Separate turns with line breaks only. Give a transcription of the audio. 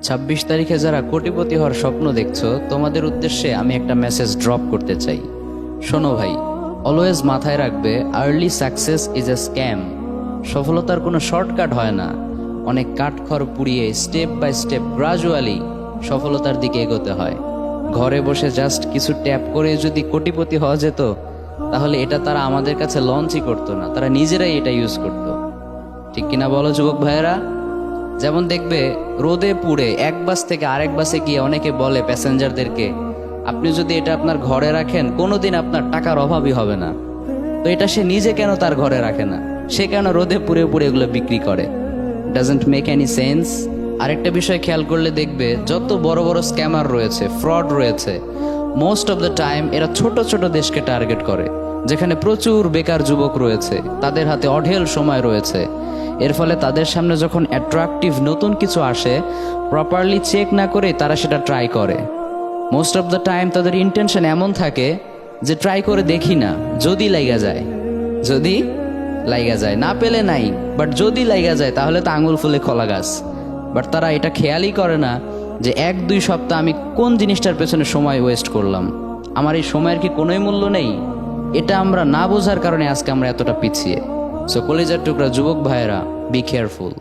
26 তারিখে যারা কোটিপতি হওয়ার স্বপ্ন দেখছো, তোমাদের উদ্দেশ্যে আমি একটা মেসেজ ড্রপ করতে চাই। শোনো ভাই, অলওয়েজ মাথায় রাখবে, early success is a scam. সফলতার কোনো শর্টকাট হয় না। অনেক কাঠখড় পুড়িয়ে স্টেপ বাই স্টেপ গ্রাজুয়ালি সফলতার দিকে এগোতে হয়। ঘরে বসে জাস্ট কিছু ট্যাপ করে যদি কোটিপতি হওয়া যেত, তাহলে এটা তারা আমাদের কাছে লঞ্চই করতো না, তারা নিজেরাই এটা ইউজ করতো। ঠিক কিনা বলো যুবক ভাইয়েরা? যেমন দেখবে, রোদে পুড়ে এক বাস থেকে আরেক বাসে গিয়ে অনেকে বলে প্যাসেঞ্জারদেরকে, আপনি যদি এটা আপনার ঘরে রাখেন কোনোদিন আপনার টাকার অভাবই হবে না। তো এটা সে নিজে কেন তার ঘরে রাখে না? সে কেন রোদে পুড়ে পুড়ে এগুলো বিক্রি করে? Doesn't make any sense. আরেকটা বিষয় খেয়াল করলে দেখবে, যত বড় বড় স্ক্যামার রয়েছে, ফ্রড রয়েছে, মোস্ট অফ দ্য টাইম এরা ছোট ছোট দেশকে টার্গেট করে, যেখানে প্রচুর বেকার যুবক রয়েছে, তাদের হাতে অঢেল সময় রয়েছে। এর ফলে তাদের সামনে যখন অ্যাট্রাকটিভ নতুন কিছু আসে, প্রপারলি চেক না করে তারা সেটা ট্রাই করে। মোস্ট অফ দ্য টাইম তাদের ইন্টেনশন এমন থাকে যে ট্রাই করে দেখি না, যদি লাইগা যায়, যদি লাইগা যায়, না পেলে নাই, বাট যদি লাইগা যায় তাহলে তো আঙুল ফুলে কলা গাছ। বাট তারা এটা খেয়ালই করে না যে 1-2 সপ্তাহ আমি কোন জিনিসটার পেছনে সময় ওয়েস্ট করলাম, আমার এই সময়ের কি কোনোই মূল্য নেই। এটা আমরা না বোঝার কারণে আজকে আমরা এতটা পিছিয়ে। সো কলেজের টুকরা যুবক ভাইয়েরা, বি কেয়ারফুল।